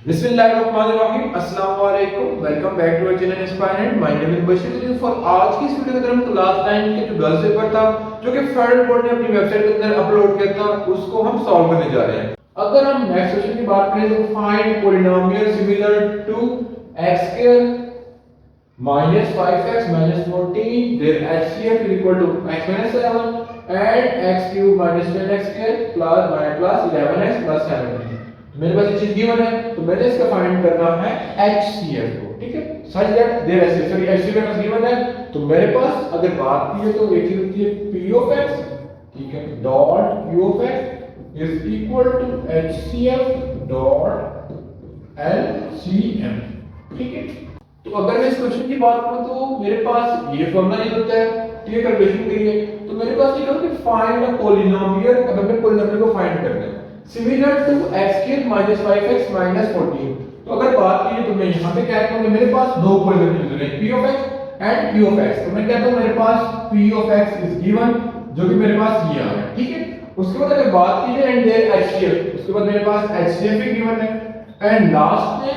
बिस्मिल्लाहिर्रहमानिर्रहीम अस्सलाम वालेकुम welcome back to our channel inspirant my name is Bashir for आज की इस वीडियो के अंदर हम क्लास 9 के जो गर्ल्स पेपर था जो कि फेडरल बोर्ड ने अपनी वेबसाइट के अंदर अपलोड किया था उसको हम सॉल्व करने जा रहे हैं। अगर हम नेक्स्ट क्वेश्चन की बात करें तो find polynomial similar to x square minus 5x minus 14 their HCF is equal to x minus 7 and x cube minus 10x square plus 11x plus 17। मेरे पास ये चीज गिवन है तो मैंने इसका फाइंड करना है HCF को, ठीक है। Such that there HCF sorry HCF मेरे पास गिवन है तो मेरे पास अगर बात की है तो एक चीज होती है P of x, ठीक है, dot Q of x is equal to HCF dot LCM, ठीक है। तो अगर मैं इस क्वेश्चन की बात करूं तो मेरे पास ये फॉर्मूला यूज होता है, ठीक है, कैलकुलेशन के लिए। तो मेरे पास ये है कि फाइंड अ पॉलिनोमियल, अब हमें पॉलिनोमियल को फाइंड करना है similar to x cube minus 5x minus 14। तो अगर बात की तो मैं यहां पे क्या कहूंगा, मेरे पास दो पॉलिनोमियल हैं p of x and q of x। तो मैं कहता हूं मेरे पास p of x is given जो कि मेरे पास ये आ रहा है, ठीक है। उसके बाद अगर बात की जाए एंड देयर HCF, उसके बाद मेरे पास HCF भी गिवन है एंड लास्ट में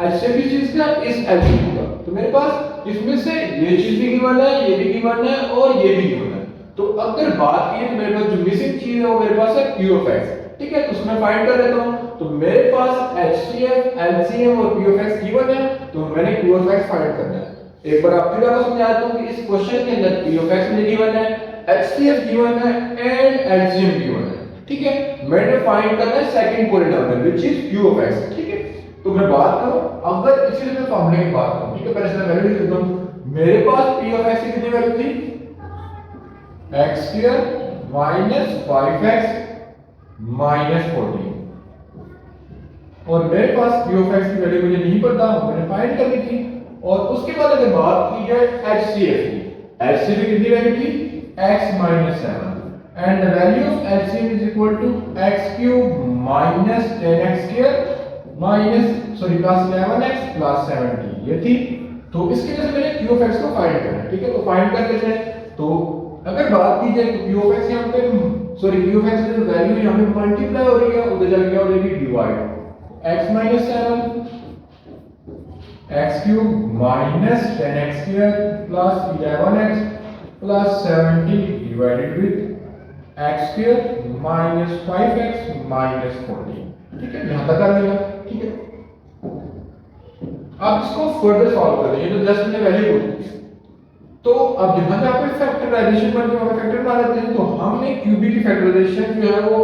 HCF की चीज का इस LCM का। तो मेरे पास इसमें से ये चीज भी गिवन है, ये भी गिवन है और ये भी गिवन है। तो अगर बात की तो मेरे पास जो मिसिंग चीज है वो मेरे पास है Q of x, ठीक है। तो उसमें फाइंड कर लेता हूं। तो मेरे पास HCF LCM और P of x गिवन है तो मैंने Q of x फाइंड करना है। एक बार आपको आपको समझाता हूं कि इस क्वेश्चन के अंदर P of x मुझे गिवन है, HCF गिवन है एंड LCM गिवन है, ठीक है। मैंने फाइंड करना है second polynomial which is Q of x, ठीक है। तो मैं बात करूं अगर इसी तरह फॉर्मूले की बात करूं, ठीक है, पहले इसका वैल्यू लिख देता हूं। मेरे पास P of x की कितनी वैल्यू थी, x square minus 5x minus 14 और मेरे पास Q of x की वैल्यू मुझे नहीं पता, मैंने फाइंड करनी थी। और उसके बाद अगर बात की जाए HCF की, HCF की कितनी वैल्यू थी, x minus 7 and the value of LCM is equal to x cube minus 10x square minus sorry plus 11x plus 70 ये थी। तो इसके वजह से मैंने Q of x को फाइंड करना है, ठीक है। तो फाइंड कर लेते हैं। तो अगर बात की जाए तो Q of x यहां पे सॉरी Q of x की जो वैल्यू यहां पे मल्टीप्लाई हो रही है उधर जाके क्या हो जाएगी, divide x minus 7 x cube minus 10x square plus 11x plus 70 divided with x square minus 5x minus 14, ठीक है। यहां तक आ गया, ठीक है। अब इसको फर्दर सॉल्व करें, ये तो जस्ट मैंने वैल्यू बोली। तो अब यहां पे आपको फैक्टराइजेशन पर जो हम फैक्टर बना लेते हैं तो हमने क्यूबिक की फैक्टराइजेशन जो है वो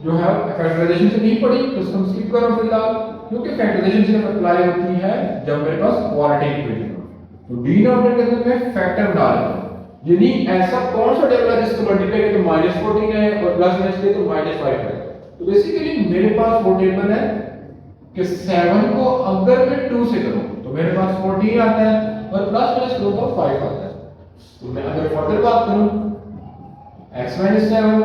जो है फैक्टराइजेशन से नहीं पढ़ी तो हम स्किप करो फिलहाल, क्योंकि फैक्टराइजेशन सिर्फ अप्लाई होती है जब मेरे पास क्वाड्रेटिक इक्वेशन हो। तो डिनोमिनेटर के अंदर मैं फैक्टर बना लेता हूं, यानी ऐसा कौन सा टेबल है जिसको मल्टीप्लाई करके -14 है और प्लस में इसके तो -5 है। तो बेसिकली मेरे पास वो टेबल है कि 7 को अगर मैं 2 से करूं तो मेरे पास 14 आता है और प्लस माइनस करूं तो 5 आता है। तो मैं अगर फर्दर बात करूं x - 7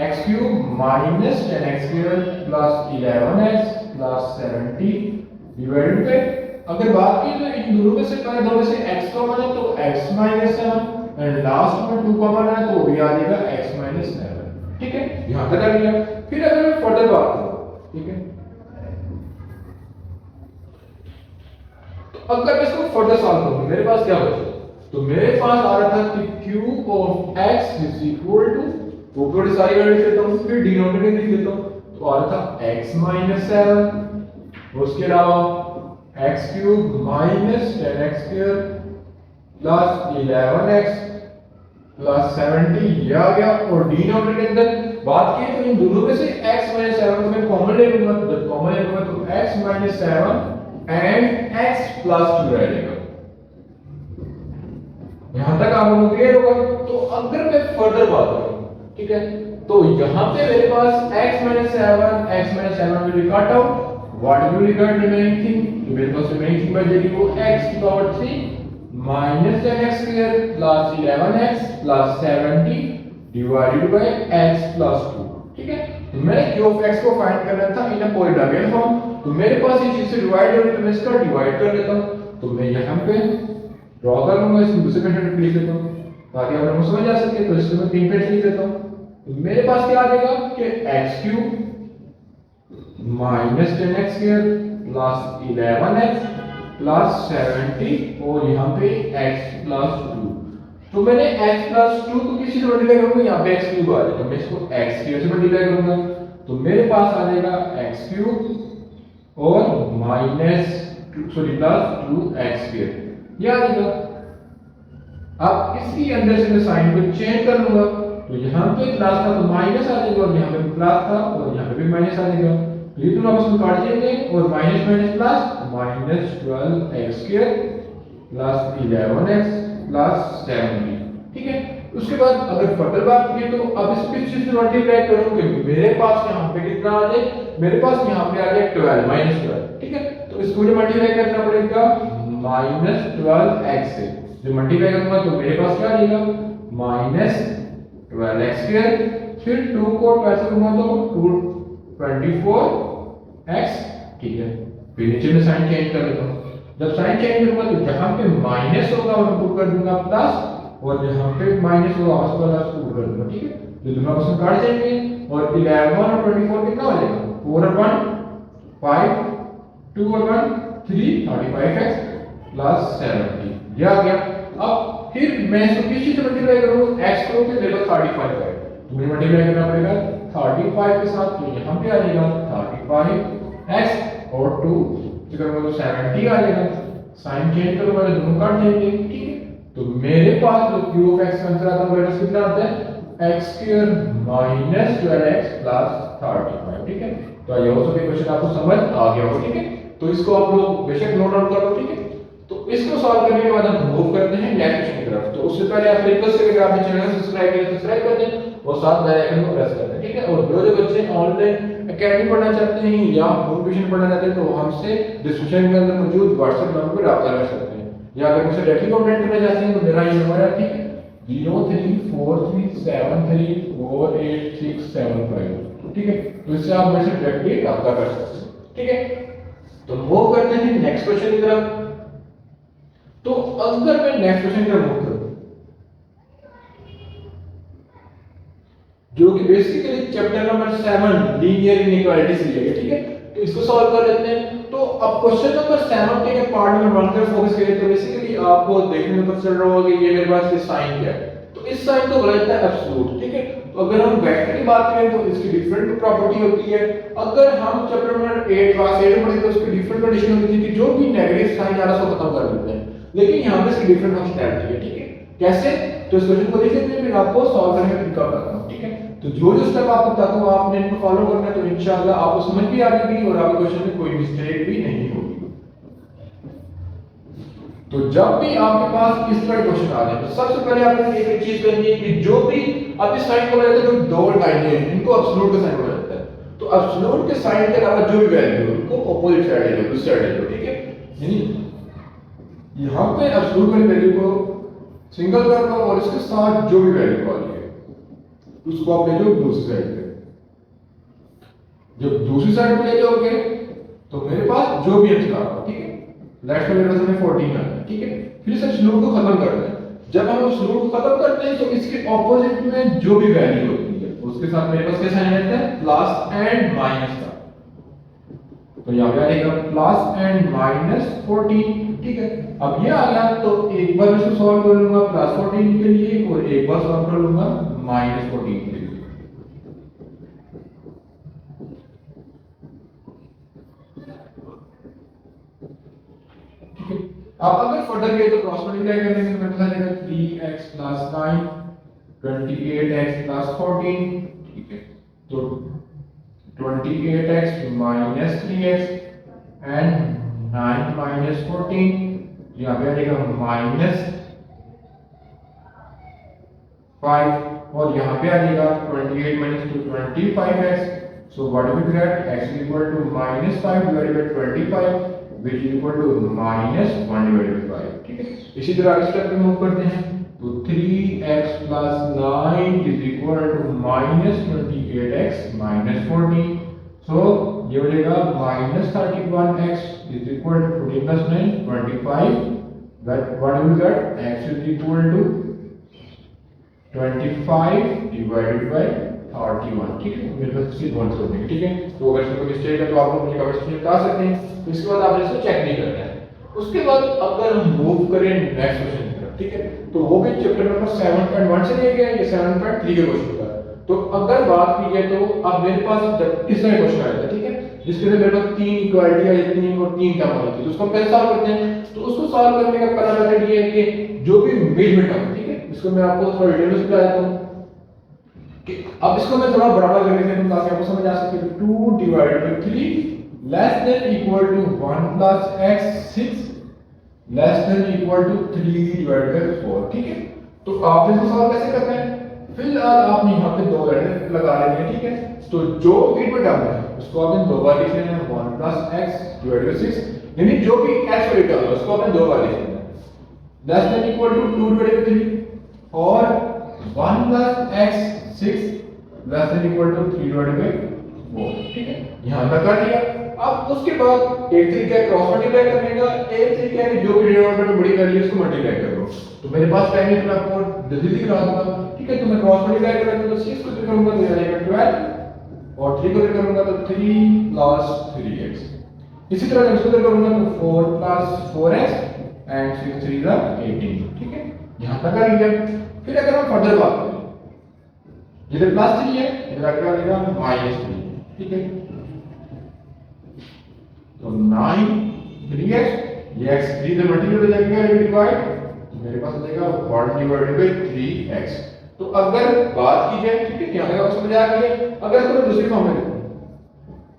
x cube minus 10x square plus 11x plus 70 divided पे अगर बात की तो इन दोनों में से पहले दोनों में से x कॉमन है तो x - 7 एंड लास्ट में 2 कॉमन है तो वो भी आ जाएगा x - 7, ठीक है। यहां तक आ गया। फिर अगर मैं फर्दर बात करूं, ठीक है, तो अगर मैं इसको फर्दर सॉल्व करूं मेरे पास क्या बचा, तो मेरे पास आ रहा था कि cube of x is equal to ऊपर सारी वैल्यू लेता हूं फिर डिनोमिनेटर लिख लेता हूं। तो आ रहा था x - 7 उसके अलावा x cube minus 10x square plus 11x plus 70 ये आ गया। और डिनोमिनेटर के अंदर बात की तो इन दोनों में से x - 7 को मैं कॉमन ले लूंगा, जब कॉमन ले लूंगा तो x - 7 एंड x प्लस 2 रहेगा। यहां तक आप लोगों को क्लियर होगा। तो अगर मैं फर्दर बात करूं, ठीक है, तो यहां पे मेरे पास x - 7 will be cut out, what will be cut remaining thing, तो मेरे पास remaining thing बचेगी वो x की power 3 minus 10x square plus 11x plus 70 divided by x plus 2, ठीक है। तो मैंने q of x को फाइंड करना था इन अ पॉलिनोमियल फॉर्म। तो मेरे पास ये चीज से डिवाइड हो रही है तो मैं इसका डिवाइड कर लेता हूं। तो मैं यहां पे ड्रॉ कर लूंगा, इसमें दूसरे मेथड लिख लेता हूं ताकि आप लोग समझ आ सके। तो इसमें मैं 3 पेज लिख देता हूं। तो मेरे पास क्या आ जाएगा कि x cube minus 10x square plus 11x plus 70 और यहाँ पे x प्लस 2। तो मैंने x प्लस 2 को किसी से मल्टीप्लाई करूंगा, यहाँ पे x क्यूब आ जाएगा, मैं इसको x स्क्वायर से मल्टीप्लाई करूंगा तो मेरे पास आ जाएगा x क्यूब और minus sorry plus 2x square, ये आ जाएगा। अब इसकी अंदर से मैं साइन को चेंज कर लूंगा तो यहाँ पे प्लस था तो माइनस आ जाएगा और यहाँ पे प्लस था और यहाँ पे भी माइनस आ जाएगा, तो ये दोनों आपस में काट जाएंगे और minus minus plus minus 12x square plus 11x plus 70, ठीक है। उसके बाद अगर फर्दर बात की तो अब इस पीछे से मल्टीप्लाई करूंगा, मेरे पास यहाँ पे कितना आ जाए, मेरे पास यहाँ पे आ जाए 12 माइनस 12, ठीक है। तो इसको मुझे मल्टीप्लाई करना पड़ेगा माइनस 12x से, जो मल्टीप्लाई करूंगा तो मेरे पास क्या आ जाएगा माइनस 12x स्क्वायर, फिर 2 को कैसे करूंगा तो 24x, ठीक है। फिर नीचे में साइन चेंज कर लेता हूँ, जब साइन चेंज करूंगा तो जहां पे माइनस होगा वहां पुट कर दूंगा प्लस और जहां पे माइनस होगा वहां प्लस पुट कर दूंगा, ठीक है। तो दोनों आपस में काट जाएंगे और 11 और 24 कितना हो जाएगा 4 और 1 5 2 और 1 3 35x प्लस 70, ये आ गया। अब फिर मैं इसको किस चीज से मल्टीप्लाई करूंगा, x को के मेरे पास 35 है तो मुझे मल्टीप्लाई करना पड़ेगा 35 के साथ, तो यहां पे आ जाएगा 35x और 2 करूंगा तो 70 आ जाएगा, साइन चेंज करूंगा तो दोनों काट जाएंगे, ठीक है। तो मेरे पास जो q ऑफ x आंसर आता है वो कितना आता है x square minus 12x plus 35, ठीक है। तो ये हो सके क्वेश्चन आपको समझ आ गया हो, ठीक है। तो इसको आप लोग बेशक नोट डाउन कर लो, ठीक है। तो इसको सॉल्व करने के बाद हम मूव करते हैं नेक्स्ट क्वेश्चन की तरफ। तो उससे पहले आप रिक्वेस्ट करेंगे आपने चैनल सब्सक्राइब किया सब्सक्राइब कर दें और साथ बेल आइकन को प्रेस कर दें, ठीक है। और जो बच्चे ऑनलाइन एकेडमी पढ़ना चाहते हैं या होम ट्यूशन पढ़ना चाहते हैं तो हमसे डिस्क्रिप्शन के अंदर मौजूद व्हाट्सएप नंबर पर राब्ता कर सकते हैं, या अगर मुझसे डायरेक्टली कांटेक्ट करना चाहते हैं तो मेरा ये नंबर है, ठीक है 0343748675, ठीक है। तो इससे आप मेरे से डायरेक्टली राब्ता कर सकते हैं, ठीक है। तो मूव करते हैं नेक्स्ट क्वेश्चन की तरफ। तो अगर मैं नेक्स्ट क्वेश्चन की तरफ मूव करूं जो कि basically chapter number 7 linear inequality से लिया गया, ठीक है। तो इसको सॉल्व कर लेते हैं। तो अब क्वेश्चन नंबर 7 के पार्ट नंबर 1 पर फोकस करें तो बेसिकली आपको देखने में पता चल रहा होगा कि ये मेरे पास ये साइन क्या है, तो इस साइन को बोला जाता है एब्सोल्यूट, ठीक है। तो अगर हम वेक्टर की बात करें तो इसकी डिफरेंट प्रॉपर्टी होती है। अगर हम चैप्टर नंबर 8 क्लास 8 में पढ़े तो उसकी डिफरेंट कंडीशन होती थी कि जो भी नेगेटिव साइन आ रहा है उसको खत्म कर देते हैं, लेकिन यहां पे इसकी डिफरेंट फंक्शनैलिटी है, ठीक है। कैसे, तो इस क्वेश्चन को देख लेते हैं फिर आपको सॉल्व करने का तरीका बताता हूं, ठीक है। तो जो जो स्टेप आपको बताता हूं आपने इनको फॉलो करना है, तो इंशाल्लाह आपको समझ भी आ जाएगी और आपके क्वेश्चन में कोई मिस्टेक भी नहीं होगी। तो जब भी आपके पास इस तरह क्वेश्चन आ जाए तो सबसे पहले आपने एक चीज करनी है कि जो भी अब इस साइन को बोला जाता है जो दो लाइनें हैं इनको एब्सोल्यूट का साइन बोला जाता है। तो एब्सोल्यूट के साइन के अलावा जो भी वैल्यू है उनको ऑपोजिट साइड ले लो, उस साइड ले लो, ठीक है। यानी यहां पे एब्सोल्यूट वाली वैल्यू को सिंगल कर लो और इसके साथ जो भी वैल्यू वाली है उसको आप ले लो दूसरी साइड पे। जब दूसरी साइड पे ले जाओगे तो मेरे पास जो भी आंसर आएगा, ठीक है, लेफ्ट में मेरे पास 14 है, ठीक है। फिर इस एब्सोल्यूट को खत्म करते हैं। जब हम एब्सोल्यूट को खत्म करते हैं तो इसके ऑपोजिट में जो भी वैल्यू होती है उसके साथ मेरे पास क्या साइन रहता है प्लस एंड माइनस का। तो यहां पे आएगा प्लस एंड माइनस 14, ठीक है। अब ये आ गया तो एक बार इसको सॉल्व कर लूंगा प्लस 14 के लिए और एक बार सॉल्व कर लूंगा माइनस 14 के लिए, ठीक है। अब अगर फर्दर गए तो क्रॉस मल्टीप्लाई करने से मेरे पास आ जाएगा 3x प्लस 9 28x प्लस 14, ठीक है। तो 28x minus 3x and 9 minus 14, यहाँ पे आ जाएगा minus 5 और यहाँ पे आ जाएगा 28 minus 2 25x. So what do we get? X is equal to minus 5 divided by 25 which is equal to minus 1 divided by 5, ठीक है। इसी तरह आगे स्टेप पे मूव करते हैं तो 3x plus 9 is equal to minus 28x minus 14. So ये हो जाएगा minus 31x is equal to 14 plus 9 25. That what you will get? X is equal to 25 divided by 31, ठीक है। मेरे पास इसकी नोट कर देंगे, ठीक है। तो अगर इसमें कोई मिस्टेक है तो आप लोग मुझे कमेंट सेक्शन में बता सकते हैं। तो इसके बाद आपने इसको चेक नहीं करना है। उसके बाद अगर हम मूव करें नेक्स्ट क्वेश्चन की तरफ, ठीक है, तो वो भी चैप्टर नंबर 7.1 से लिया गया है, ये 7.3 के क्वेश्चन का। तो अगर बात की जाए तो अब मेरे पास इस तरह क्वेश्चन आया था, ठीक है, जिसके अंदर मेरे पास 3 इक्वालिटी आई थी और 3 टर्म आई थी। तो उसको हम कैसे सॉल्व करते हैं? तो उसको सॉल्व करने का पहला मेथड ये है कि जो भी मिड में टर्म, ठीक है, इसको मैं आपको थोड़ा डिटेल में समझा देता हूं कि अब इसको मैं थोड़ा बराबर कर देता हूं ताकि आपको समझ आ सके। 2 divided by 3 less than equal to 1 plus x 6 less than equal to 3 divided by 4, ठीक है। तो आप इसको सॉल्व कैसे करना है? फिलहाल आपने यहाँ पे दो वैल्यू लगा लेनी है, ठीक है। तो जो मिड में टर्म है उसको आपने दो बार लिख लेना है, 1 प्लस x डिवाइडेड बाय 6, यानी जो भी x वाली टर्म है उसको आपने दो बार लिख लेना है। Less than equal to 2 divided by 3 और 1 plus x 6 less than equal to 3 divided by 4, ठीक है। यहाँ तक कर लिया। अब उसके बाद एक तरीका है क्रॉस मल्टीप्लाई करने का, एक तरीका है कि जो भी डिनोमिनेटर में बड़ी वैल्यू उसको मल्टीप्लाई कर लो। तो मेरे पास टाइम है तो मैं आपको जल्दी दिख रहा था, ठीक है। तो मैं क्रॉस मल्टीप्लाई करूंगा तो 6 को जो करूंगा तो आएगा 12 और 3 को जो करूंगा तो 3 प्लस 3x। इसी तरह मैं इसको जो करूंगा तो 4 प्लस 4x एंड 6 3 जा 18, ठीक है। यहां तक कर लिया। फिर अगर हम फर्दर बात करें, इधर प्लस 3 है, इधर आगे आ जाएगा -3, ठीक है। तो 9 3x, ये x 3 से मल्टीप्लाई हो जाएगा, ये डिवाइड, तो मेरे पास आ जाएगा 1 डिवाइडेड बाय 3x। तो अगर बात की जाए, ठीक है, यहाँ तक आपको समझ आ गया। अगर इसको दूसरी फॉर्म में लिखूं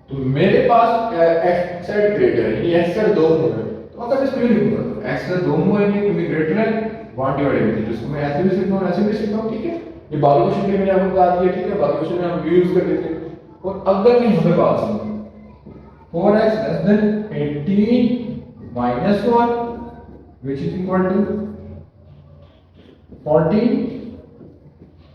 तो मेरे पास x साइड ग्रेटर है, यानी x साइड 2 मुंह है। तो अगर इसको लिखूंगा तो x साइड 2 मुंह है क्योंकि ग्रेटर है 1 डिवाइडेड बाय 3, जिसको मैं ऐसे भी लिख सकता हूं, ऐसे भी लिख सकता हूं, ठीक है। ये बाकी क्वेश्चन के मैंने आपको बता दिया, ठीक है। बाकी क्वेश्चन में हम यूज कर लेते हैं। और अगर मैं यहाँ पे बात करूं 4x less than 18 minus 1 which is equal to 14,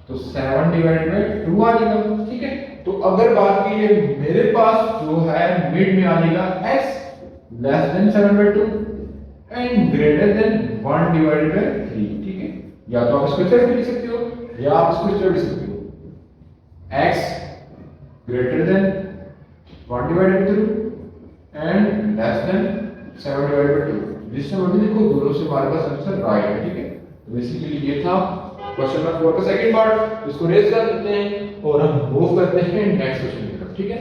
तो 7 डिवाइडेड बाय 2 आ जाएगा, ठीक है। तो अगर बात की जाए मेरे पास जो है मिड में आ जाएगा x less than 7/2 and greater than 1 divided by 3, ठीक है। या तो आप इसको इस तरह से लिख सकते हो या आप इसको इस तरह लिख सकते हो, x greater than 1 divided by 2 and less than 7 divided by 2। जिससे मर्जी देखो दोनों से हमारे पास आंसर राइट है, ठीक है। तो बेसिकली ये था क्वेश्चन नंबर 4 का सेकंड पार्ट। इसको रेज कर देते हैं और हम मूव करते हैं नेक्स्ट क्वेश्चन की तरफ, ठीक है।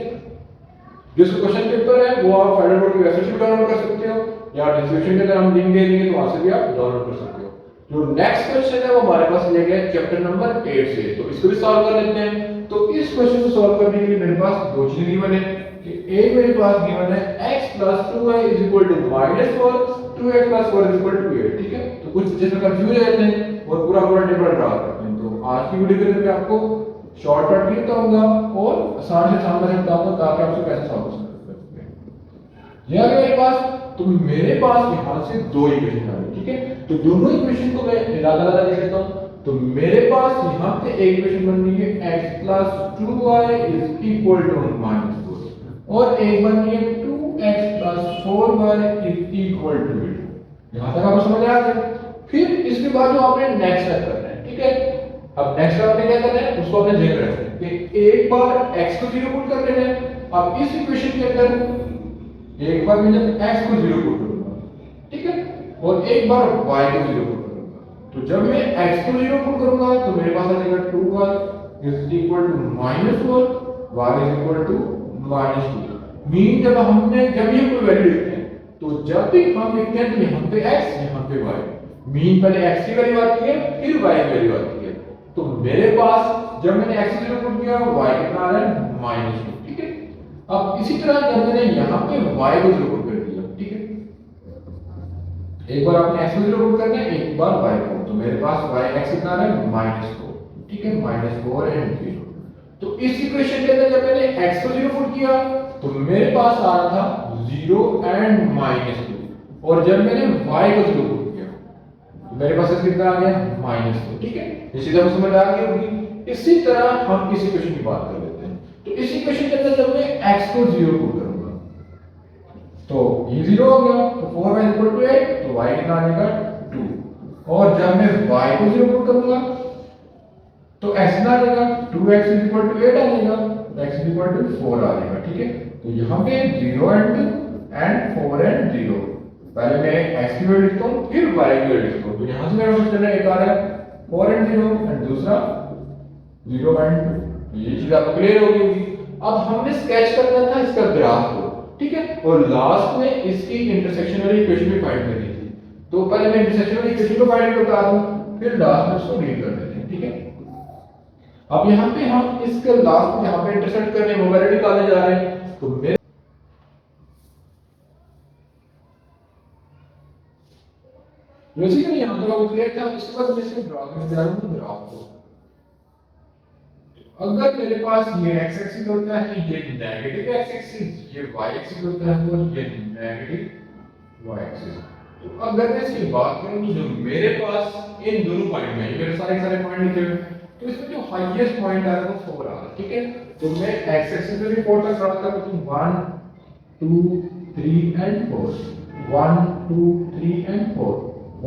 जो इसका क्वेश्चन पेपर है वो आप फेडरल बोर्ड की वेबसाइट से डाउनलोड कर सकते हो या डिस्क्रिप्शन के अंदर हम लिंक दे देंगे तो वहां से भी आप डाउनलोड कर सकते हो। जो नेक्स्ट क्वेश्चन है वो हमारे पास लिया गया है चैप्टर नंबर 8 से, तो इसको भी सॉल्व कर लेते हैं। तो इस क्वेश्चन को सॉल्व करने के लिए मेरे पास दो चीजें गिवन है कि एक मेरे पास गिवन है x + 2y = -4, 2x + 4 = 8, ठीक है। तो कुछ जिसमें कंफ्यूज हो जाते हैं और पूरा टेबल ड्रा करते हैं। तो आज की वीडियो के अंदर मैं आपको शॉर्टकट भी बताऊंगा और आसान से सामने से बताऊंगा ताकि आप कैसे सॉल्व कर सकते हैं। ये अगर मेरे पास, तो मेरे पास यहां से दो इक्वेशन आ रही है, ठीक है। तो दोनों इक्वेशन को मैं अलग-अलग लिख लेता हूं। तो मेरे पास यहाँ पे एक इक्वेशन बन रही है x + 2y = -4 और एक बन रही है 2x + 4y = 8। यहाँ तक आपको समझ आ गया। फिर इसके बाद जो आपने नेक्स्ट स्टेप करना है, ठीक है। अब नेक्स्ट स्टेप आपने क्या करना है उसको आपने देख रहे हैं कि एक बार x को 0 पुट कर लेना है। अब इस इक्वेशन के अंदर एक बार मैं x को 0 पुट करूंगा, ठीक है, और एक बार y को 0 पुट करूंगा। तो जब मैं x को 0 पुट करूंगा तो मेरे पास आ जाएगा 2y = -4, y = -2। मीन जब ये कोई वैल्यू लिखते हैं तो जब भी हम लिखते हैं तो यहाँ पे x यहाँ पे y, मीन पहले x की वैल्यू आती है फिर y की वैल्यू आती है। तो मेरे पास जब मैंने x को 0 पुट किया y कितना आ रहा है -2, ठीक है। अब इसी तरह जब मैंने यहाँ पे y को 0 पुट कर दिया, ठीक है, एक बार आपने x को 0 पुट करना है एक बार y को, तो मेरे पास y x कितना आ रहा है -4, ठीक है, -4 एंड 0। तो इस इक्वेशन के अंदर जब मैंने x को 0 पुट किया तो मेरे पास आ रहा था 0 एंड -2 और जब मैंने y को 0 पुट किया तो मेरे पास कितना आ गया -2, ठीक है। इसी तरह समझ आ गई होगी। इसी तरह हम इस इक्वेशन की बात कर लेते हैं। तो इस इक्वेशन के अंदर जब मैं x को 0 पुट करूंगा तो ये 0 हो गया, तो 4y = 8, तो y कितना आ जाएगा 2 और जब मैं y को 0 पुट करूंगा तो x कितना आ जाएगा 2x इज इक्वल टू 8 आ जाएगा, x इज इक्वल टू 4 आ जाएगा। ठीक है, तो यहाँ पे 0 एंड 4 एंड 0, पहले मैं x की वैल्यू लिखता हूँ फिर y की वैल्यू लिखता हूँ। तो यहाँ से मेरा क्वेश्चन है, एक आ रहा है 4 एंड 0 एंड दूसरा 0 एंड 2। ये चीज आपको क्लियर हो गई होगी। अब हमने स्केच करना था इसका ग्राफ को, ठीक है, और लास्ट में इसकी इंटरसेक्शन वाली इक्वेशन भी फाइंड करनी थी। तो पहले मैं इंटरसेक्शन वाली इक्वेशन को फाइंड करता हूं, फिर लास्ट में इसको डील कर देते हैं। ठीक है, अब यहाँ पे हम इसके लास्ट में यहाँ पे इंटरसेक्ट करने वो वैल्यू निकालने जा रहे हैं। तो मेरे बेसिकली यहाँ तो आपको क्लियर था। इसके बाद मैं इसको ड्रा करने जा रहा हूँ ग्राफ को। अगर मेरे पास ये x एक्सिस होता है, ये नेगेटिव x एक्सिस, ये y एक्सिस होता है और ये नेगेटिव y एक्सिस। तो अगर मैं इसकी बात करूं तो जो मेरे पास इन दोनों पॉइंट में, मेरे सारे पॉइंट लिखे हुए, तो इसमें जो हाईएस्ट पॉइंट आ रहा है वो 4 आ रहा है। ठीक है, तो मैं x एक्सिस पे भी 4 तक ड्रा करता हूं, 1 2 3 and 4, 1 2 3 and 4,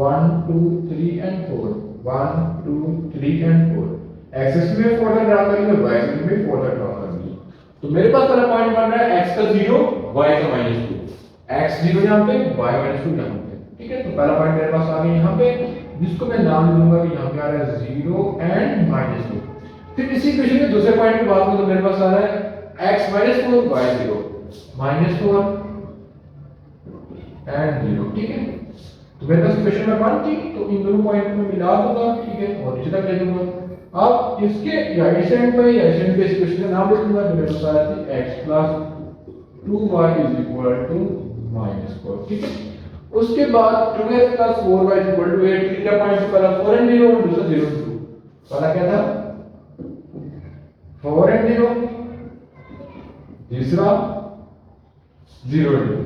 1 2 3 and 4, 1 2 3 and 4। Axis में 4 तक ड्रा करेंगे, y एक्सिस में 4 तक ड्रा करेंगे। तो मेरे पास पहला पॉइंट बन रहा है x का 0, y का -2, x 0 यहाँ पे, y -2 यहाँ पे। ठीक है, तो पहला पॉइंट मेरे पास आ गया यहाँ पे, जिसको मैं नाम दूंगा कि यहाँ पे आ रहा है 0 एंड -2। फिर इसी इक्वेशन में दूसरे पॉइंट की बात करूं तो मेरे पास आ रहा है x -4 y 0, -4 एंड 0। ठीक है, तो मेरे पास इक्वेशन में 1 थी, तो इन दोनों पॉइंट को मिला दूंगा। ठीक है, और नीचे तक ले जाऊंगा। अब इसके राइट साइड पे या इक्वेशन पे इक्वेशन का नाम लिख दूंगा। तो मेरे पास आ रहा है x + 2y = -4। ठीक है, उसके बाद 2x + 4y = 8। क्या पॉइंट पहला 4 एंड 0 और दूसरा 0 2। पहला क्या था 4 एंड 0, तीसरा 0 एंड 2।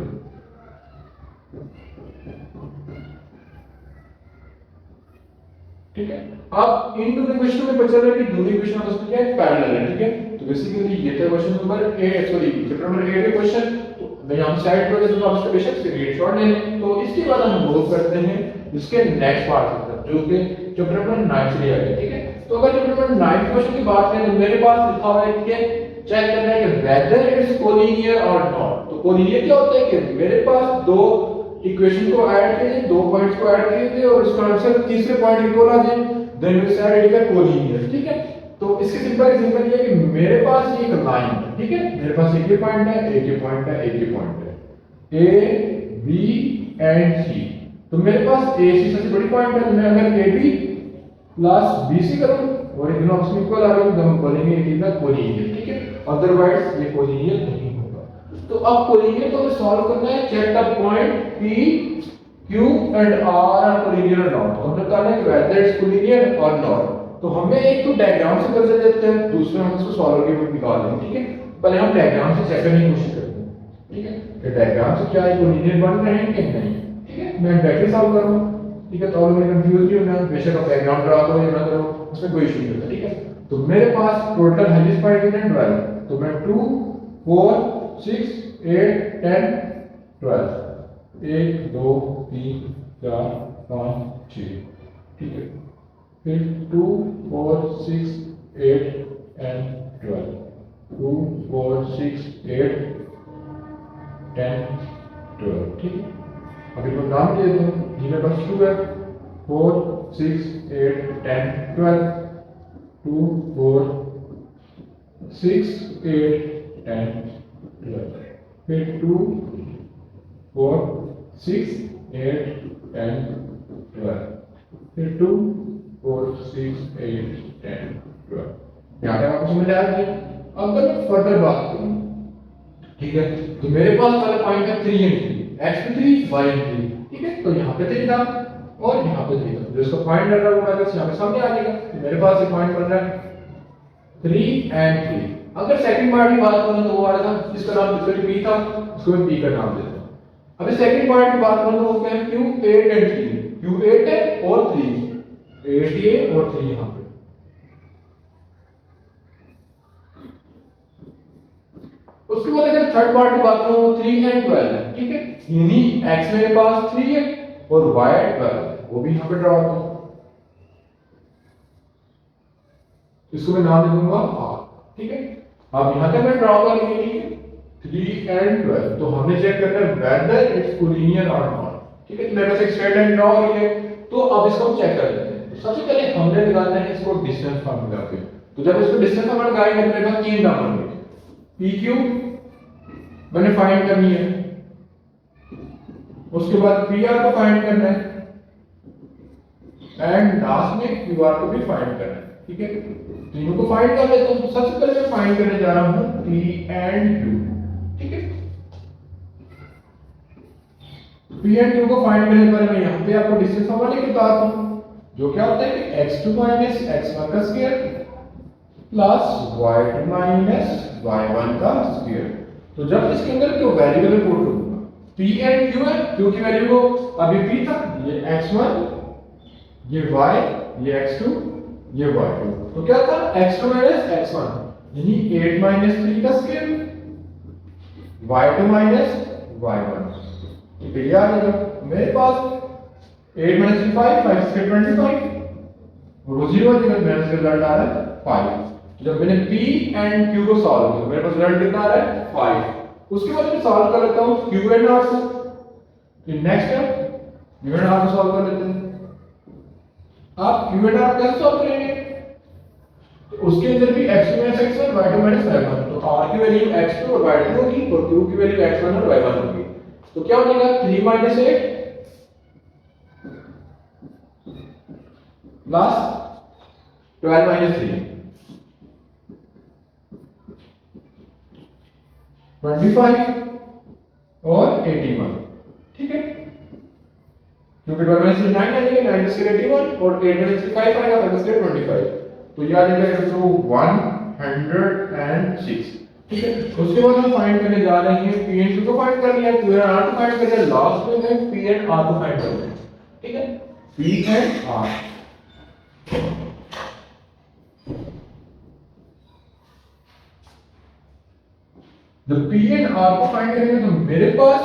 ठीक है, अब इन दोनों क्वेश्चन में बचा रहा है कि दोनों इक्वेशन आपस में क्या है, पैरेलल है। ठीक है, तो बेसिकली ये था question number 8, sorry chapter number 8 का क्वेश्चन। तो मैं यहां साइड पर तो आप इसका बेशक स्क्रीनशॉट ले लें। तो इसके बाद हम मूव करते हैं इसके नेक्स्ट पार्ट की तरफ, जो कि चैप्टर नंबर 9 से लिया गया। ठीक है, तो अगर चैप्टर नंबर 9 क्वेश्चन की बात करें तो मेरे पास लिखा हुआ है कि चेक करना है कि वेदर इट्स कोलिनियर और नॉट। तो कोलिनियर क्या होता है कि मेरे पास दो इक्वेशन को ऐड किए, दो पॉइंट्स को ऐड किए थे और उसका आंसर तीसरे पॉइंट इक्वल आ जाए, देन वी से इट इज कोलिनियर। ठीक है, तो इसके सिंपल एग्जांपल ये है कि मेरे पास ये एक लाइन है। ठीक है, मेरे पास एक ही पॉइंट है, एक ही पॉइंट है, एक ही पॉइंट है, ए बी एंड सी। तो मेरे पास ए सी सबसे बड़ी पॉइंट है, तो मैं अगर A B plus B C करूं और ये दोनों आपस में इक्वल आ रहे हैं तो हम बोलेंगे इट इज कोलिनियर। ठीक है, अदरवाइज ये कोलिनियर नहीं होगा। तो अब कोलिनियर को सॉल्व करना है, check the point P Q and R are collinear or not। तो हमने कहा है कि whether it's collinear or not। तो हमें एक तो डायग्राम से कर देते हैं, दूसरा हम इसको सॉल्व करके निकाल लेंगे। ठीक है, पहले हम डायग्राम से चेक करने की कोशिश करते हैं। ठीक है, कि डायग्राम से क्या है कोलिनियर बन रहे हैं कि नहीं। ठीक है, मैं डायरेक्टली सॉल्व कर रहा हूं। ठीक है, तो आप लोग कंफ्यूज नहीं होना, बेशक आप डायग्राम ड्रा करो या ना करो, उसमें कोई इशू नहीं होता। ठीक है, तो मेरे पास टोटल हाईएस्ट पॉइंट है 12। तो मैं 2 4 6 8 10 12, 1 2 3 4 5 6। ठीक है, फिर 2 4 6 8 and 12, 2 4 6 8 10 12। ठीक है, अभी तो नाम दे दूं, जिनके पास 2 है, 4 6 8 10 12, 2 4 6 8 10 12, फिर 2 4 6 8 10 12, फिर 2 4 6 8 10 12। यहाँ तक आपको समझ आ रही है। अब अगर मैं फर्दर बात करूं, ठीक है, तो मेरे पास वाला पॉइंट है 3 एंड 3, x पे 3 y एंड 3। ठीक है, तो यहाँ पे 3 था और यहाँ पे 3 था, जो इसका पॉइंट लग रहा है वो मेरे पास यहाँ पे सामने आ जाएगा। तो मेरे पास ये पॉइंट बन रहा है 3 एंड 3। अगर सेकंड पार्ट की बात करूं तो वो आ रहा था, जिसका नाम बेसिकली p था, उसको मैं p का नाम देता हूं। अभी सेकंड पार्ट की बात करूं तो वो क्या है, q8 एंड 3, q8 है और 3, 8 ये और 3 यहां पे। उसके बाद अगर थर्ड पार्ट की बात करूं 3 एंड 12 है। ठीक है, यानी x मेरे पास 3 है और y 12 है, वो भी यहां पे ड्रॉ होता है। इसको मैं नाम दे दूंगा आर, ठीक है। अब यहाँ तक मैं ड्रॉ कर लेंगे, ठीक है। 3 and 12, तो हमने चेक करना है वेदर इट्स कोलिनियर और नॉट, ठीक है। तो मेरे पास एक स्ट्रेट लाइन ड्रॉ हो रही है, तो अब इसको हम चेक कर लेते हैं। तो सबसे पहले हमने निकालना है इसको डिस्टेंस फार्मूला पे। तो जब इसको डिस्टेंस फार्मूला लगाएंगे तो मेरे पास तीन टर्म होंगे, पी क्यू मैंने फाइंड करनी है, उसके बाद पी आर को फाइंड करना है, एंड लास्ट में क्यू आर को भी फाइंड करना है, ठीक है। तीनों को फाइंड कर लेता हूं। सबसे पहले मैं फाइंड करने जा रहा हूं पी एंड क्यू, ठीक है। पी एंड क्यू को फाइंड करने पर मैं यहां पे आपको डिस्टेंस फार्मूला लेके बताता हूं, जो क्या होता है कि x2 माइनस x1 का square plus y2 minus y1 का स्क्वायर। तो जब इसके अंदर क्यों वेरिएबल पुट करूंगा, p एंड q है, q की वैल्यू को अभी p था, ये x1, ये y, ये x2, ये y2। तो क्या था x2 माइनस x1 यानी 8 माइनस 3 का स्क्वायर, y2 माइनस y1। तो ये आ जाएगा मेरे पास 8 माइनस 3 5, 5 से 25 और वो 0 हो जाएगा। मेरा रिजल्ट आ रहा है 5। जब मैंने p एंड q को सॉल्व किया मेरे पास रिजल्ट कितना आ रहा है 5। उसके बाद मैं सॉल्व कर लेता हूं q एंड r को। फिर नेक्स्ट है q एंड r को सॉल्व कर लेते हैं। आप q एंड r कैसे सॉल्व करेंगे, तो उसके अंदर भी x2 minus x1 y2 minus y1, तो r की वैल्यू x2 और y2 होगी और q की वैल्यू x1 और y1 होगी। तो क्या हो जाएगा 3 माइनस 8 प्लस 12 माइनस 3 25 और 81, ठीक है। क्योंकि 12 माइनस 3 9 आ जाएगा, 9 प्लस 81 और 8 माइनस 3 5 आएगा, 5 प्लस 25। तो ये आ जाएगा 106, ठीक है। उसके बाद हम फाइंड करने जा रहे हैं पी एंड क्यू को फाइंड कर लिया, क्यू एंड आर को फाइंड कर लिया, लास्ट में है पी एंड आर को फाइंड करना है, ठीक है। पी एंड आर जब पी एंड आर को फाइंड करेंगे तो मेरे पास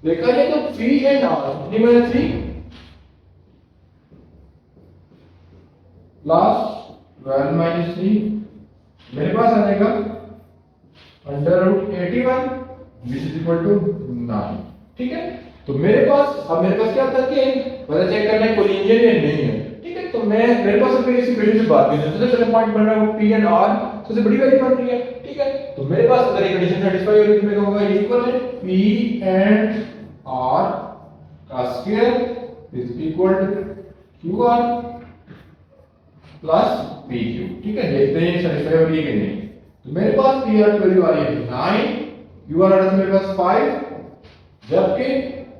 देखा जाए तो पी एंड आर कितनी माइनस 3 प्लस 12 माइनस 3 मेरे पास आ जाएगा under root 81 which is equal to 9, ठीक है। तो मेरे पास अब मेरे पास क्या था कि पता चेक करना है कोलिनियर या नहीं है, ठीक है। तो मैं मेरे पास अभी इसी इक्वेशन से बात करनी है। सबसे पहले पॉइंट बन रहा है वो पी एंड आर सबसे बड़ी वैल्यू बन रही है, ठीक है। तो मेरे पास अगर ये कंडीशन सेटिस्फाई हो रही है तो मैं कहूंगा ये इक्वल है पी एंड आर का square is equal to Q R plus P Q, ठीक है। देखते हैं सेटिस्फाई हो रही है कि नहीं। तो मेरे पास पी आर की वैल्यू आ रही है 9, क्यू आर आ रहा है मेरे पास 5, जबकि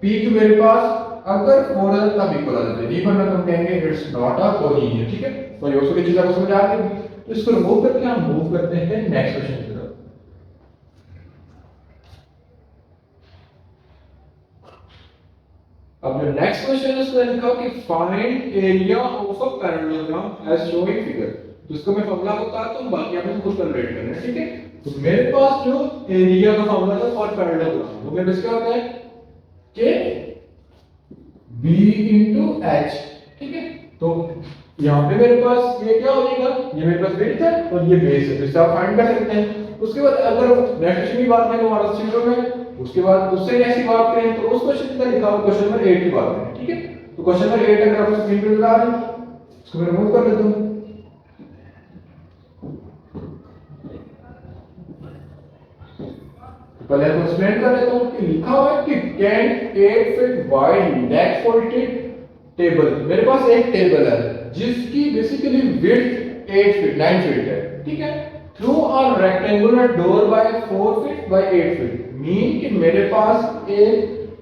पी क्यू मेरे पास अगर 4 आ जाता तब इक्वल आ जाता है, नहीं बनना तो हम कहेंगे इट्स नॉट अ कोलिनियर, ठीक है। तो ये उसको चीज आपको समझ आ गई। तो इसको रिमूव करके हम मूव करते हैं नेक्स्ट क्वेश्चन की तरफ। अब जो नेक्स्ट क्वेश्चन है उसमें लिखा कि find area of a parallelogram as shown in figure. तो इसको मैं फार्मूला बताता हूं, बाकी आपने खुद कैलकुलेट करना है, ठीक है। तो मेरे पास जो एरिया का फार्मूला था फॉर पैरेललोग्राम वो मेरे पास क्या होता है कि b h, ठीक है। तो यहाँ पे मेरे पास ये क्या हो जाएगा, ये मेरे पास विड्थ है और ये बेस है, तो इससे आप फाइंड कर सकते हैं। उसके बाद अगर नेक्स्ट क्वेश्चन की बात करें तो हमारा चित्रों में, उसके बाद उससे ऐसी बात करें तो उस क्वेश्चन का लिखा हुआ क्वेश्चन नंबर 8 की बात करें, ठीक है। तो क्वेश्चन नंबर 8 अगर आपको स्क्रीन पे नजर आ रहा है इसको मैं रिमूव कर लेता हूं। तो पहले आपको एक्सप्लेन कर लेता हूं कि लिखा हुआ है कि can 8 feet wide leg folded table. मेरे पास एक टेबल है जिसकी बेसिकली विड्थ 8 फीट 9 फीट है, ठीक है। Through a rectangular door by 4 feet by 8 feet, mean कि मेरे पास एक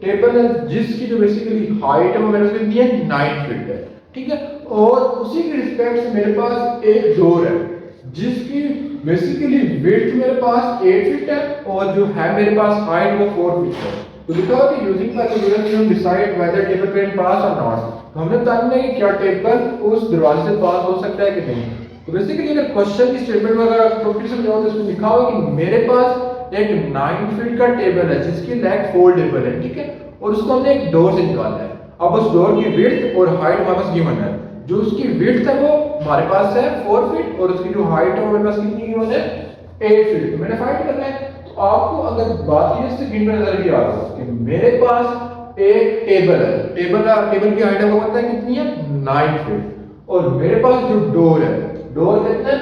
टेबल है जिसकी जो बेसिकली हाइट है वो मेरे पास कितनी है 9 फीट है, ठीक है। और उसी के रिस्पेक्ट से मेरे पास एक डोर है जिसकी बेसिकली विड्थ मेरे पास 8 फीट है और जो है मेरे पास हाइट वो 4 फीट है। तो लिखा हुआ है using parameters we decide whether table can pass और नॉट। तो हमने बताना है कि क्या टेबल उस दरवाजे से पास हो सकता है कि नहीं। तो बेसिकली अगर क्वेश्चन की स्टेटमेंट वगैरह प्रॉपर्टी समझाओ तो इसमें लिखा हुआ है कि मेरे पास एक 9 फीट का टेबल है जिसकी लेग फोल्डेबल है, ठीक है। और उसको हमने एक डोर से निकालना है। अब उस डोर की विड्थ और हाइट हमारे पास गिवन है। जो उसकी विड्थ है वो हमारे पास है 4 फीट और उसकी जो हाइट है वो मेरे पास कितनी गिवन है 8 फीट। तो मैंने फाइंड करना है। तो आपको अगर बात ये से गिवन नजर भी आ रहा है कि मेरे पास एक टेबल है, टेबल की हाइट आपको पता है कितनी है 9 फीट और मेरे पास जो डोर है, डोर कितना है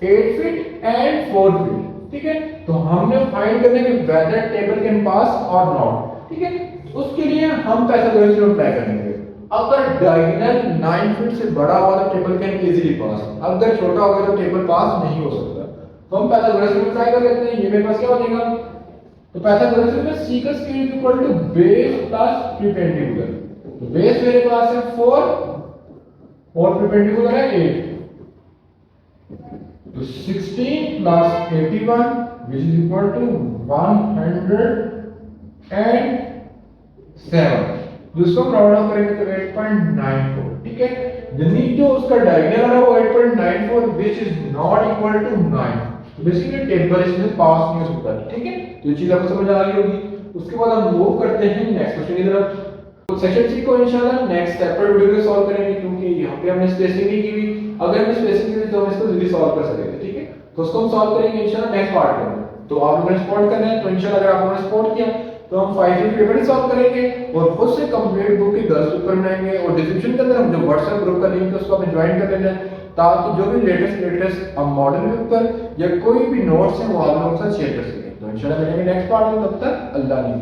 8 फीट एंड 4 फीट। ठीक है, तो हमने फाइंड करना है कि वेदर टेबल कैन पास और नॉट। ठीक है, उसके लिए हम पैथागोरस थ्योरम अप्लाई करेंगे। अगर डायगोनल 9 फीट से बड़ा हुआ तो टेबल कैन इजीली पास, अगर छोटा होगा तो टेबल पास नहीं हो सकता। तो हम पैथागोरस थ्योरम अप्लाई कर लेते हैं। ये मेरे पास क्या हो जाएगा, तो पैथागोरस थ्योरम में sec square equal to base plus perpendicular. तो बेस मेरे पास है 4 और परपेंडिकुलर है 8, तो 16 plus 81 which is equal to 107, जिसको हम राउंड ऑफ करेंगे तो 8.94। ठीक है, यानी जो उसका डायगोनल है वो 8.94 which is not equal to 9। तो बेसिकली टेबल इसमें पास नहीं हो सकता। ठीक है, तो ये चीज आपको समझ आ गई होगी। उसके बाद हम मूव करते हैं नेक्स्ट क्वेश्चन की तरफ। तो सेक्शन 3 को इंशाल्लाह नेक्स्ट सेपरेट वीडियो में सॉल्व करेंगे, क्योंकि यहाँ पे हमने स्पेसिंग नहीं की हुई। अगर हमने स्पेसिंग की हुई तो हम इसको जल्दी सॉल्व कर सकेंगे। ठीक है, तो उसको हम सॉल्व करेंगे इंशाल्लाह नेक्स्ट पार्ट में। तो आप लोगों ने सपोर्ट करना है, तो इंशाल्लाह अगर आप लोगों ने सपोर्ट किया तो हम 5 पेपर सॉल्व करेंगे और खुद से कंप्लीट बुक के गर्ल्स पेपर बनाएंगे। और डिस्क्रिप्शन के अंदर हम जो व्हाट्सएप ग्रुप का लिंक है उसको आपने ज्वाइन कर लेना है, ताकि जो भी लेटेस्ट अब मॉडल पेपर या कोई भी नोट्स है वो आप लोगों के साथ शेयर कर सकें। तो इंशाल्लाह मिलेंगे नेक्स्ट पार्ट में, तब तक अल्लाह ने